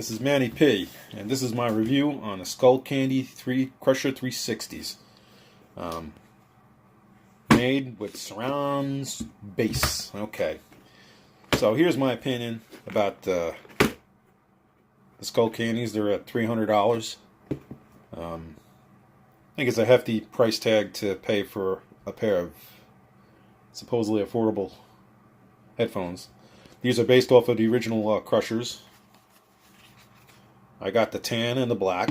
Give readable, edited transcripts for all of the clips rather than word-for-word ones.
this is Manny P, and this is my review on the Skullcandy Crusher 360s. Made with surrounds bass. Okay, so here's my opinion about the Skullcandies. They're at $300. I think it's a hefty price tag to pay for a pair of supposedly affordable headphones. These are based off of the original Crushers. I got the tan and the black,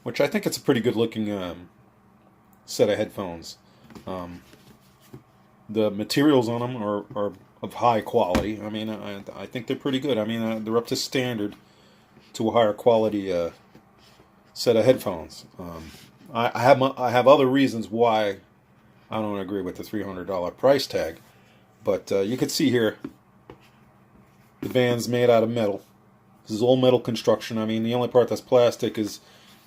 which I think it's a pretty good looking set of headphones. The materials on them are of high quality. I mean, I think they're pretty good. I mean, they're up to standard to a higher quality set of headphones. I have other reasons why I don't agree with the $300 price tag, but you can see here the band's made out of metal. This is all metal construction. I mean, the only part that's plastic is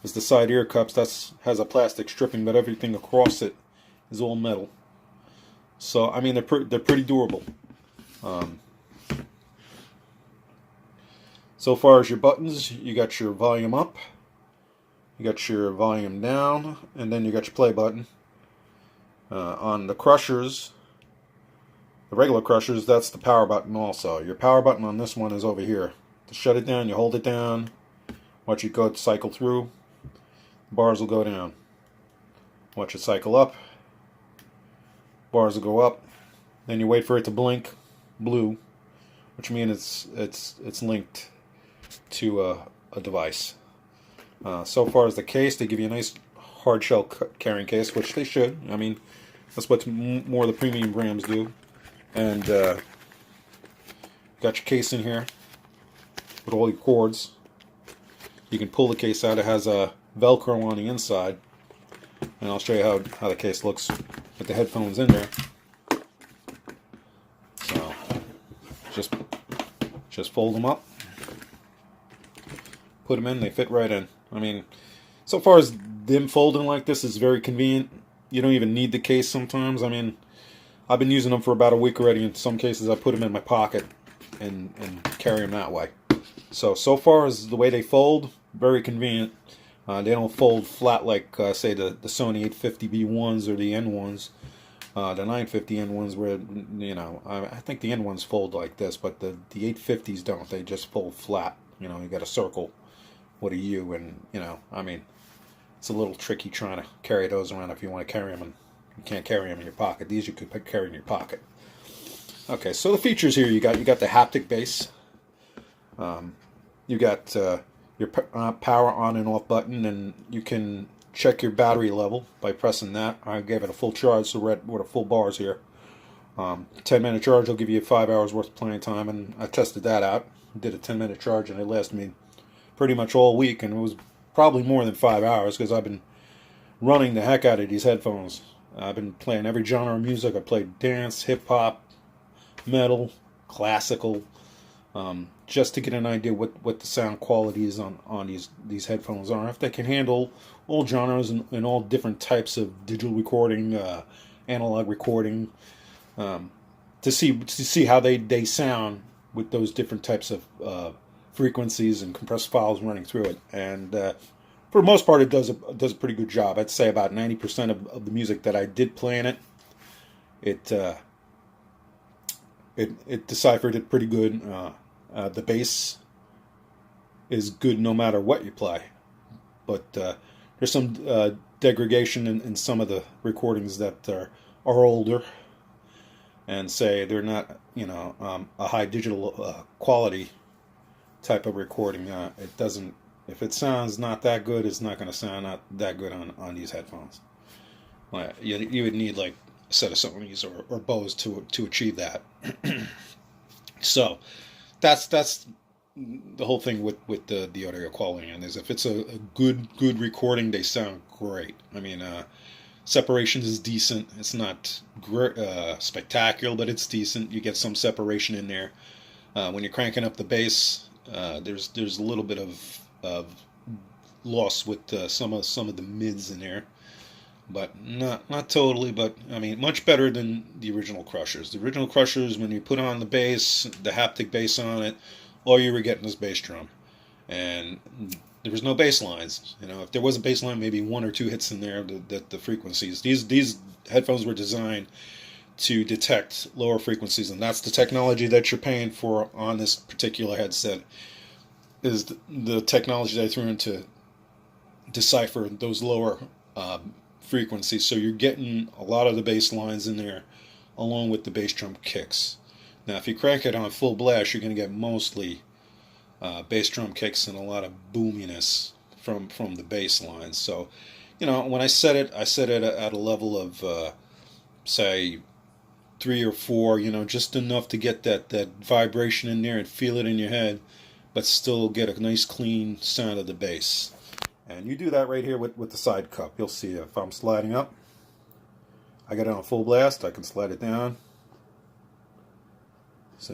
the side ear cups. That has a plastic stripping, but everything across it is all metal. So I mean, they're pretty durable. So far as your buttons, you got your volume up, you got your volume down, and then you got your play button. On the Crushers, the regular Crushers, that's the power button also. Your power button on this one is over here. To shut it down, you hold it down, watch it go cycle through, bars will go down. Watch it cycle up, bars will go up, then you wait for it to blink blue, which means it's linked to a device. So far as the case, they give you a nice hard shell carrying case, which they should. I mean, that's what more of the premium brands do. And got your case in here with all your cords. You can pull the case out. It has a Velcro on the inside, and I'll show you how the case looks with the headphones in there. So just fold them up, put them in. They fit right in. I mean, so far as them folding like this is very convenient. You don't even need the case sometimes. I mean, I've been using them for about a week already. In some cases, I put them in my pocket and carry them that way. So far as the way they fold, very convenient. They don't fold flat like, say, the Sony 850B1s or the N1s, the 950N1s, where, you know, I think the N1s fold like this, but the 850s don't. They just fold flat. You know, you got a circle with a U, and, you know, I mean, it's a little tricky trying to carry those around if you want to carry them, and you can't carry them in your pocket. These you could carry in your pocket. Okay, so the features here, you got the haptic bass. You got your power on and off button, and you can check your battery level by pressing that. I gave it a full charge, so we're at full bars here. 10-minute charge will give you 5 hours worth of playing time, and I tested that out. Did a 10-minute charge, and it lasted me pretty much all week, and it was probably more than 5 hours because I've been running the heck out of these headphones. I've been playing every genre of music. I played dance, hip-hop, metal, classical, just to get an idea what the sound quality is on these headphones are. If they can handle all genres and all different types of digital recording, analog recording, to see how they sound with those different types of frequencies and compressed files running through it. And for the most part, it does a pretty good job. I'd say about 90% of the music that I did play in it deciphered it pretty good. The bass is good no matter what you play, but there's some degradation in some of the recordings that are older, and say they're not, you know, a high digital quality type of recording. It doesn't. If it sounds not that good, it's not going to sound not that good on these headphones. You would need like a set of Sonys or Bose to achieve that. So that's the whole thing with the audio quality, and is if it's a good recording, they sound great. I mean, separation is decent. It's not spectacular, but it's decent. You get some separation in there. When you're cranking up the bass, there's a little bit of loss with some of the mids in there, but not totally. But I mean, much better than the original Crushers. The original Crushers, when you put on the bass, the haptic bass on it, all you were getting was bass drum, and there was no bass lines. If there was a bass line, maybe one or two hits in there. The frequencies. These headphones were designed to detect lower frequencies, and that's the technology that you're paying for on this particular headset. Is the technology they threw in to decipher those lower frequencies. So you're getting a lot of the bass lines in there, along with the bass drum kicks. Now, if you crank it on full blast, you're going to get mostly bass drum kicks and a lot of boominess from the bass lines. So, when I set it at a level of say 3 or 4. Just enough to get that vibration in there and feel it in your head, but still get a nice clean sound of the bass. And you do that right here with the side cup. You'll see if I'm sliding up, I got it on full blast. I can slide it down. So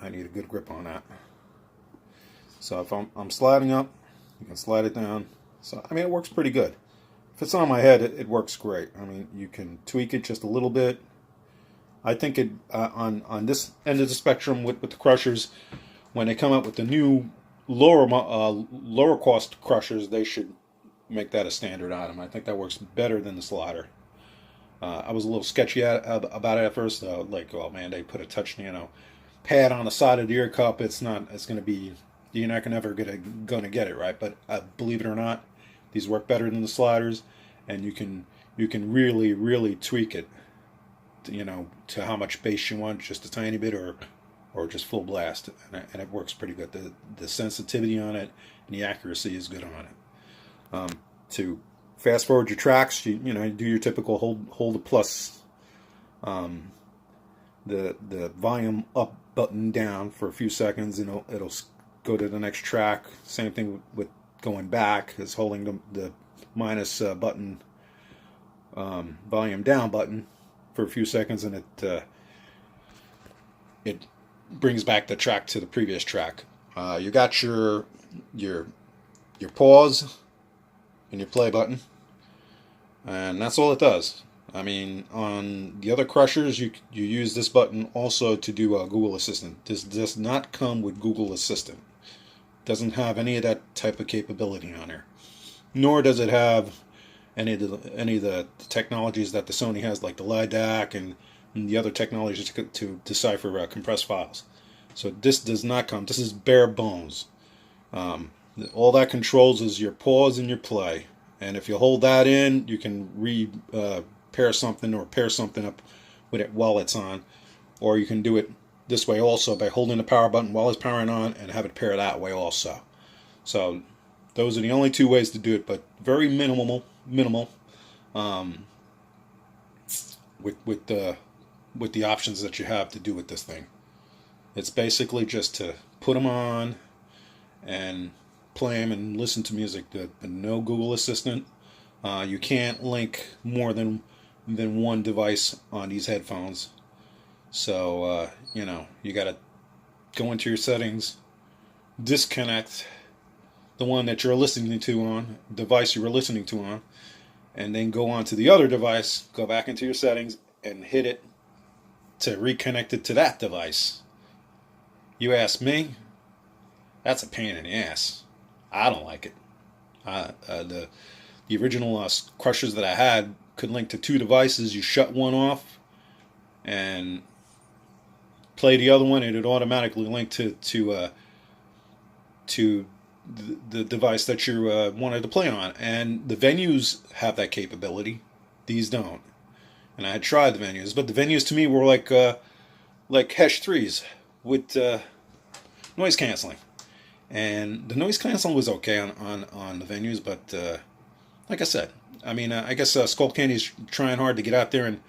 I need a good grip on that. So if I'm sliding up, you can slide it down. So it works pretty good. If it's on my head, it works great. You can tweak it just a little bit. I think it on this end of the spectrum with the crushers, when they come up with the new lower cost crushers, they should make that a standard item. I think that works better than the slider. I was a little sketchy about it at first, like, oh man, they put a touch pad on the side of the ear cup. You're not gonna get it right. But believe it or not, these work better than the sliders, and you can really tweak it, to how much bass you want, just a tiny bit or just full blast, and it works pretty good. The sensitivity on it and the accuracy is good on it. To fast forward your tracks, you do your typical hold the plus, the volume up button down for a few seconds, and it'll go to the next track. Same thing with going back, is holding the minus button, volume down button for a few seconds, and it brings back the track to the previous track. You got your pause and your play button, and that's all it does. On the other crushers, you use this button also to do Google Assistant. This does not come with Google Assistant. Doesn't have any of that type of capability on there. Nor does it have any of the technologies that the Sony has, like the LiDAC and the other technologies to decipher compressed files. So this does not come. This is bare bones. All that controls is your pause and your play. And if you hold that in, you can pair something or pair something up with it while it's on. Or you can do it this way also by holding the power button while it's powering on and have it pair that way also. So those are the only two ways to do it, but very minimal with the options that you have to do with this thing. It's basically just to put them on and play them and listen to music. But no Google Assistant. You can't link more than one device on these headphones. So you got to go into your settings, disconnect the one that you're listening to on, device you were listening to on, and then go on to the other device, go back into your settings, and hit it to reconnect it to that device. You ask me, that's a pain in the ass. I don't like it. The original crushers that I had could link to two devices. You shut one off and play the other one, and it automatically link to the device that you wanted to play on. And the venues have that capability. These don't. And I had tried the venues, but the venues to me were like Hesh 3s with noise canceling. And the noise canceling was okay on the venues, but like I said, I guess Skullcandy's trying hard to get out there and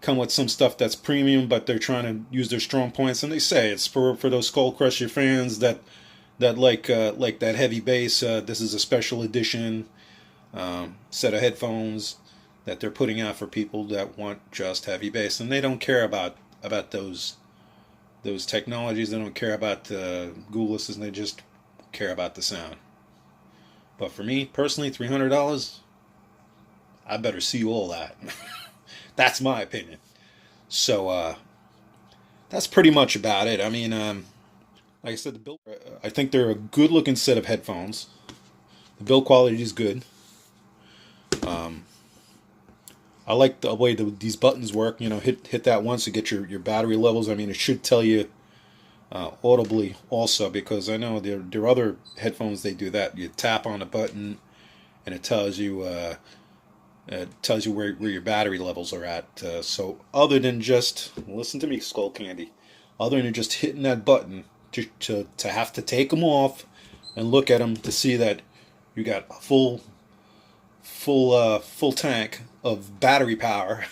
come with some stuff that's premium, but they're trying to use their strong points, and they say it's for those Skull Crusher fans that like that heavy bass. This is a special edition set of headphones that they're putting out for people that want just heavy bass, and they don't care about those technologies. They don't care about Google Assistant. They just care about the sound. But for me personally, $300, I better see all that. That's my opinion. So that's pretty much about it. Like like I said, the build. I think they're a good looking set of headphones. The build quality is good. Um, I like the way these buttons work. You know, hit that once to get your battery levels. I mean, it should tell you audibly also, because I know there are other headphones they do that. You tap on the button and it tells you where your battery levels are at. So other than just listen to me, Skull Candy, other than just hitting that button to have to take them off and look at them to see that you got a full tank of battery power,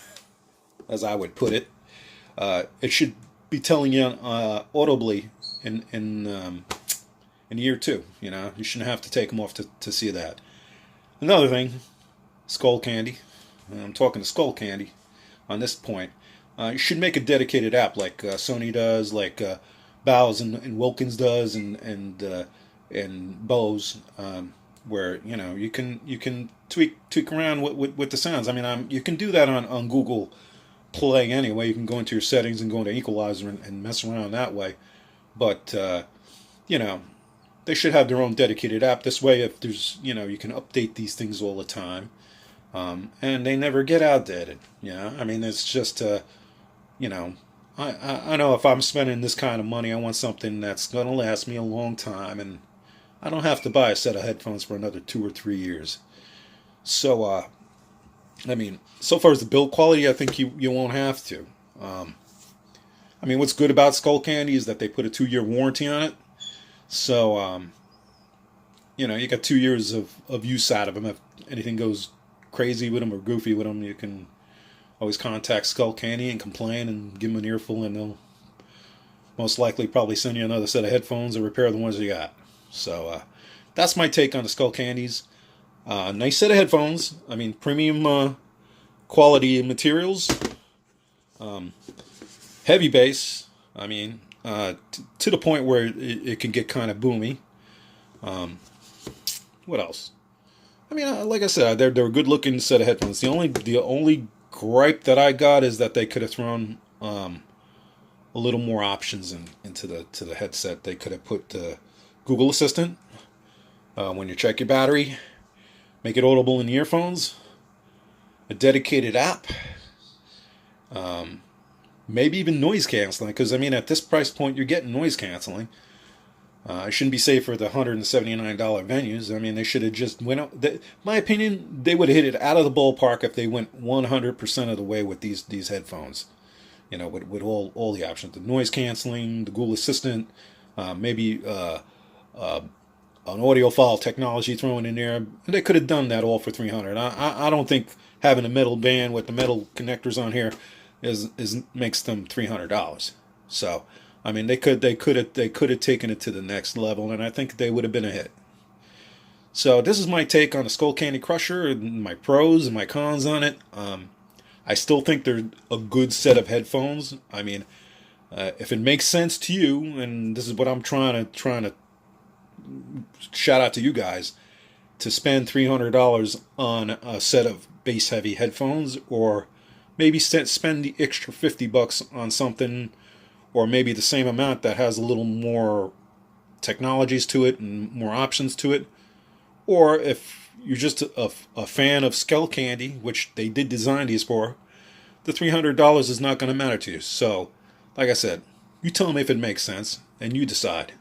as I would put it. It should be telling you audibly in year two. You know, you shouldn't have to take them off to see that. Another thing, Skull Candy. I'm talking to Skull Candy on this point. You should make a dedicated app like Sony does, like Bowles and Wilkins does, and Bose, where you can tweak around with the sounds. I mean, you can do that on Google Play anyway. You can go into your settings and go into Equalizer and mess around that way. But you know, they should have their own dedicated app. This way, if there's you can update these things all the time, and they never get outdated. I mean, it's just I know if I'm spending this kind of money, I want something that's going to last me a long time, and I don't have to buy a set of headphones for another 2 or 3 years. So, I mean, so far as the build quality, I think you won't have to. I mean, what's good about Skullcandy is that they put a 2-year warranty on it. So, you got 2 years of use out of them. If anything goes crazy with them or goofy with them, you can always contact Skullcandy and complain and give them an earful, and they'll most likely probably send you another set of headphones or repair the ones you got. So that's my take on the Skullcandies. Nice set of headphones. I mean, premium quality materials. Heavy bass. I mean, to the point where it can get kind of boomy. What else? I mean, like I said, they're a good looking set of headphones. The only gripe that I got is that they could have thrown a little more options into the headset. They could have put Google Assistant when you check your battery, make it audible in the earphones, a dedicated app, maybe even noise canceling. Because I mean, at this price point, you're getting noise canceling. It shouldn't be safe for the $179 venues. I mean, they should have just went out. My opinion, they would have hit it out of the ballpark if they went 100% of the way with these headphones. With all the options, the noise canceling, the Google Assistant, maybe an audiophile technology thrown in there. And they could have done that all for $300. I don't think having a metal band with the metal connectors on here makes them $300. So. I mean, they could have taken it to the next level, and I think they would have been a hit. So this is my take on the Skullcandy Crusher, and my pros and my cons on it. I still think they're a good set of headphones. I mean, if it makes sense to you, and this is what I'm trying to shout out to you guys, to spend $300 on a set of bass heavy headphones, or maybe spend the extra $50 on something. Or maybe the same amount that has a little more technologies to it and more options to it. Or if you're just a fan of Skullcandy, which they did design these for, the $300 is not going to matter to you. So, like I said, you tell me if it makes sense, and you decide.